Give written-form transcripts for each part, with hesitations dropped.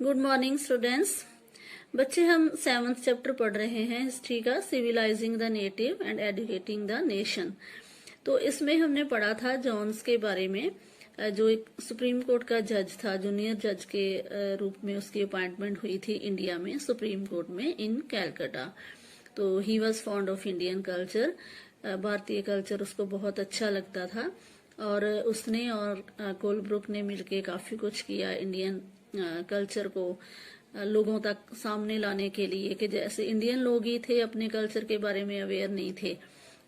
Good morning students. बच्चे, हम 7th chapter पढ़ रहे हैं हिस्ट्री का, civilising the native and educating the nation. तो इसमें हमने पढ़ा था जॉन्स के बारे में, जो एक सुप्रीम कोर्ट का जज था, जूनियर जज के रूप में उसकी अपॉइंटमेंट हुई थी इंडिया में, सुप्रीम कोर्ट में इन कैलकाटा। तो he was fond of Indian culture, भारतीय कल्चर उसको बहुत अच्छा लगता था और उसने और कोलब्रुक ने मिलके काफी कुछ किया इंडियन कल्चर को लोगों तक सामने लाने के लिए, कि जैसे इंडियन लोग ही थे अपने कल्चर के बारे में अवेयर नहीं थे।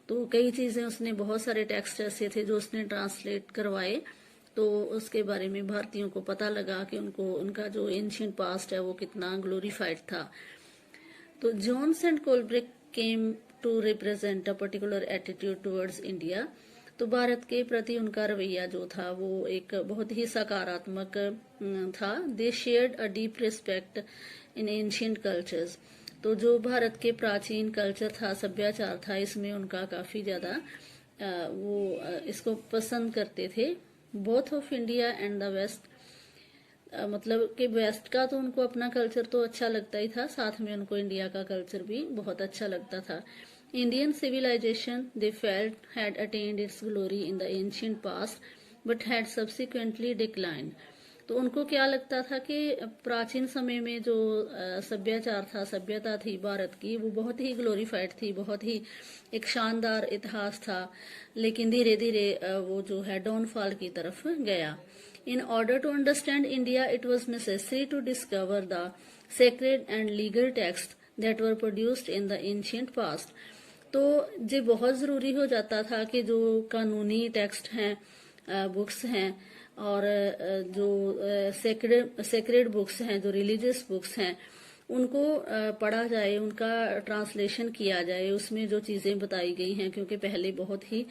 तो कई चीजें उसने, बहुत सारे टेक्स्ट ऐसे थे जो उसने ट्रांसलेट करवाए, तो उसके बारे में भारतीयों को पता लगा कि उनको उनका जो एंशिएंट पास्ट है वो कितना ग्लोरीफाइड था। तो Jones and Colebrooke came to represent a particular attitude towards India. तो भारत के प्रति उनका रवैया जो था वो एक बहुत ही सकारात्मक था। दे shared a deep respect in ancient cultures. तो जो भारत के प्राचीन कल्चर था, सभ्याचार था, इसमें उनका काफी ज्यादा वो इसको पसंद करते थे। Both of India and the West, मतलब कि वेस्ट का तो उनको अपना कल्चर तो अच्छा लगता ही था, साथ में उनको इंडिया का कल्चर भी बहुत अच्छा लगता था। Indian civilization, they felt, had attained its glory in the ancient past, but had subsequently declined. तो उनको क्या लगता था कि प्राचीन समय में जो सभ्याचार था, सभ्यता थी भारत की, वो बहुत ही ग्लोरीफाइड थी, बहुत ही एक शानदार इतिहास था, लेकिन धीरे धीरे वो जो है डाउनफॉल की तरफ गया। In order to understand India, it was necessary to discover the sacred and legal texts that were produced in the ancient past. तो ये बहुत ज़रूरी हो जाता था कि जो कानूनी टेक्स्ट हैं, बुक्स हैं, और जो सेक्रेड बुक्स हैं, जो रिलीजियस बुक्स हैं, उनको पढ़ा जाए, उनका ट्रांसलेशन किया जाए, उसमें जो चीज़ें बताई गई हैं, क्योंकि पहले बहुत ही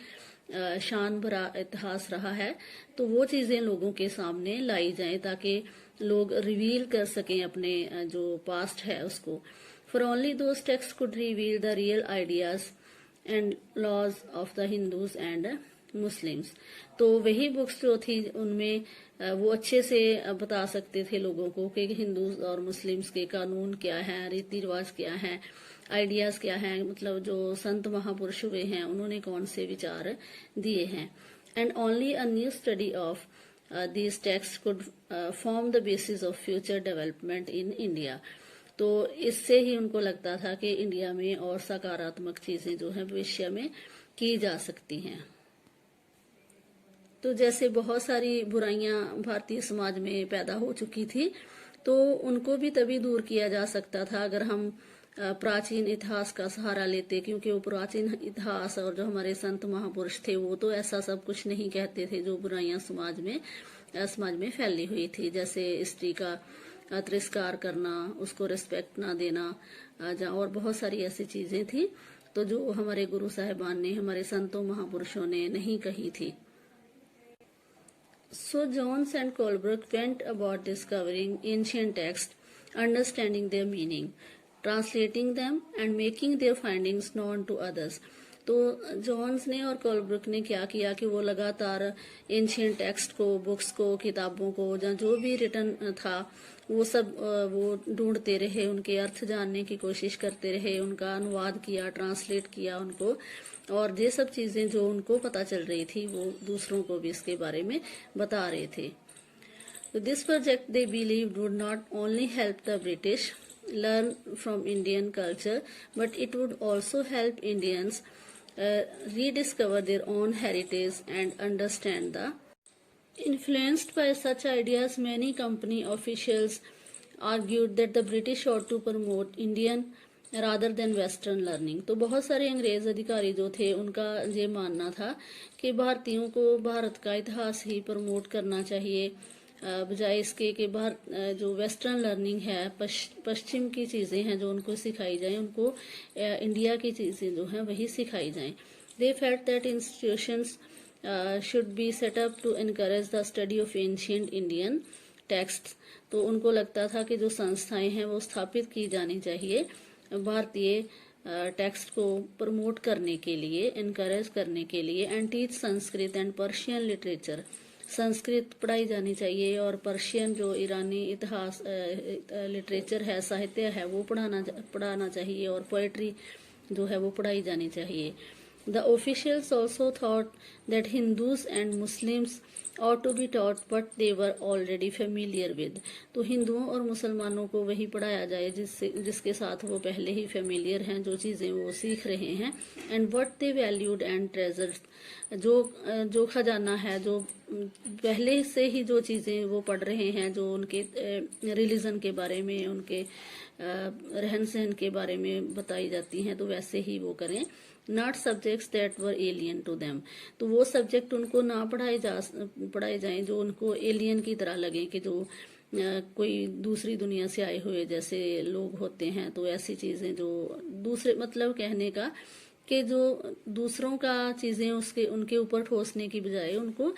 शान भरा इतिहास रहा है, तो वो चीज़ें लोगों के सामने लाई जाएं ताकि लोग रिवील कर सकें अपने जो पास्ट है उसको। For only those texts could reveal the real ideas and laws of the Hindus and Muslims. तो वही बुक्स जो थी उनमें वो अच्छे से बता सकते थे लोगों को कि हिंदूज और मुस्लिम्स के कानून क्या हैं, रीति रिवाज क्या हैं, आइडियाज क्या हैं, मतलब जो संत महापुरुष हुए हैं उन्होंने कौन से विचार दिए हैं। And only a new study of these texts could form the basis of future development in India. तो इससे ही उनको लगता था कि इंडिया में और सकारात्मक चीजें जो हैं भविष्य में की जा सकती हैं। तो जैसे बहुत सारी बुराइयां भारतीय समाज में पैदा हो चुकी थी, तो उनको भी तभी दूर किया जा सकता था अगर हम प्राचीन इतिहास का सहारा लेते, क्योंकि वो प्राचीन इतिहास और जो हमारे संत महापुरुष थे वो तो ऐसा सब कुछ नहीं कहते थे जो बुराइयां समाज में फैली हुई थी, जैसे स्त्री का तिरस्कार करना, उसको रिस्पेक्ट ना देना, और बहुत सारी ऐसी चीजें थी तो जो हमारे गुरु साहिबान ने, हमारे संतों महापुरुषों ने नहीं कही थी। So Jones and Colebrooke went about discovering ancient texts, understanding their meaning, translating them and making their findings known to others. तो जॉन्स ने और कोलब्रुक ने क्या किया कि वो लगातार एंशिएंट टेक्स्ट को, बुक्स को, किताबों को, जहाँ जो भी रिटर्न था वो सब वो ढूंढते रहे, उनके अर्थ जानने की कोशिश करते रहे, उनका अनुवाद किया, ट्रांसलेट किया उनको, और ये सब चीजें जो उनको पता चल रही थी वो दूसरों को भी इसके बारे में बता रहे थे। तो this project they believe would not only help the British learn from Indian culture, but it would also help Indians rediscover their own heritage and understand the. Influenced by such ideas, many company officials argued that the British ought to promote Indian rather than Western learning. तो बहुत सारे अंग्रेज अधिकारी जो थे उनका ये मानना था कि भारतीयों को भारत का इतिहास ही प्रमोट करना चाहिए, बजाय इसके कि जो वेस्टर्न लर्निंग है, पश्चिम की चीजें हैं जो उनको सिखाई जाए, उनको इंडिया की चीजें जो हैं वही सिखाई जाएं। They felt that institutions should be set up to encourage the study of ancient Indian texts. तो उनको लगता था कि जो संस्थाएं हैं वो स्थापित की जानी चाहिए भारतीय टेक्स्ट को प्रमोट करने के लिए, एनकरेज करने के लिए, and teach Sanskrit and Persian literature. Sanskrit पढ़ाई जानी चाहिए और पर्शियन जो ईरानी इतिहास लिटरेचर है, साहित्य है, वो पढ़ाना चाहिए और पोएट्री जो है वो पढ़ाई जानी चाहिए। The officials also thought that Hindus and Muslims ought to be taught what they were already familiar with। तो हिंदुओं और मुसलमानों को वही पढ़ाया जाए जिसके साथ वो पहले ही फेमिलियर हैं, जो चीज़ें वो सीख रहे हैं। And what they valued and treasured, जो खजाना है, जो पहले से ही जो चीज़ें वो पढ़ रहे हैं, जो उनके रिलीजन के बारे में, उनके रहन सहन के बारे में बताई जाती हैं, तो वैसे ही वो करें। Not subjects that were alien to them, तो वो सब्जेक्ट उनको ना पढ़ाए जाएं जो उनको एलियन की तरह लगे, कि जो कोई दूसरी दुनिया से आए हुए जैसे लोग होते हैं। तो ऐसी चीजें जो दूसरे, मतलब कहने का कि जो दूसरों का चीजें उनके ऊपर ठोसने की बजाय उनको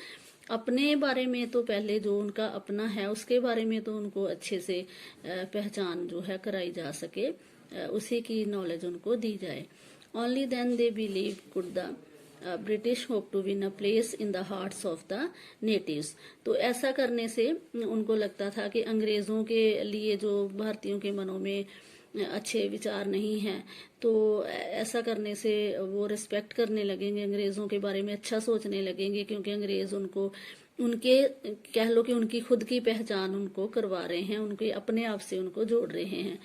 अपने बारे में, तो पहले जो उनका अपना है उसके बारे में तो उनको अच्छे से पहचान जो है कराई जा सके, उसी की नॉलेज उनको दी जाए। Only then they believe could the British hope to win a place in the hearts of the natives। तो ऐसा करने से उनको लगता था कि अंग्रेजों के लिए जो भारतीयों के मनों में अच्छे विचार नहीं हैं, तो ऐसा करने से वो रिस्पेक्ट करने लगेंगे, अंग्रेजों के बारे में अच्छा सोचने लगेंगे, क्योंकि अंग्रेज उनको उनके कह लो कि उनकी खुद की पहचान उनको करवा रहे हैं, उनके अपने आप से उनको जोड़ रहे हैं।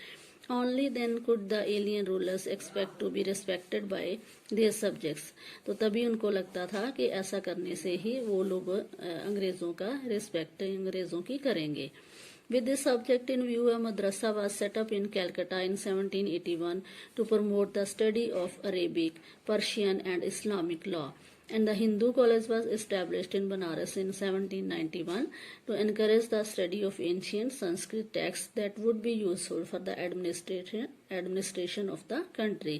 Only then could the alien rulers expect to be respected by their subjects। तो तभी उनको लगता था कि ऐसा करने से ही वो लोग अंग्रेजों का रिस्पेक्ट अंग्रेजों की करेंगे। With this subject in view, a madrasa was set up in Calcutta in 1781 to promote the study of Arabic, Persian and Islamic law, and the Hindu college was established in Banaras in 1791 to encourage the study of ancient Sanskrit texts that would be useful for the administration of the country।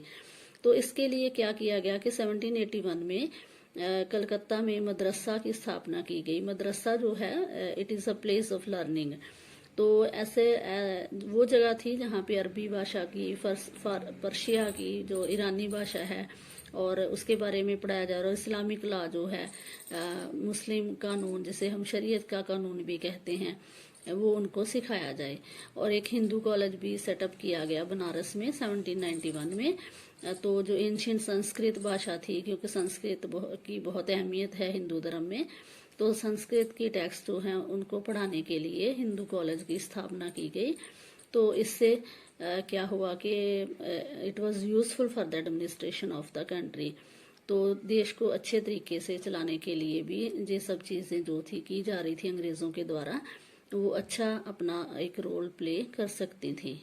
तो इसके लिए क्या किया गया कि 1781 में कलकत्ता में मदरसा की स्थापना की गई। मदरसा जो है it is a place of learning. तो ऐसे वो जगह थी जहाँ पे अरबी भाषा की, पर्शिया की जो ईरानी भाषा है और उसके बारे में पढ़ाया जा रहा है। इस्लामिक लॉ जो है, मुस्लिम कानून जिसे हम शरीयत का कानून भी कहते हैं, वो उनको सिखाया जाए। और एक हिंदू कॉलेज भी सेटअप किया गया बनारस में 1791 में। तो जो एंशिएंट संस्कृत भाषा थी, क्योंकि संस्कृत की बहुत अहमियत है हिंदू धर्म में, तो संस्कृत की टेक्स्ट जो हैं उनको पढ़ाने के लिए हिंदू कॉलेज की स्थापना की गई। तो इससे क्या हुआ कि it was useful for the administration of the country. तो देश को अच्छे तरीके से चलाने के लिए भी ये सब चीज़ें जो थी की जा रही थी अंग्रेज़ों के द्वारा, वो अच्छा अपना एक रोल प्ले कर सकती थी।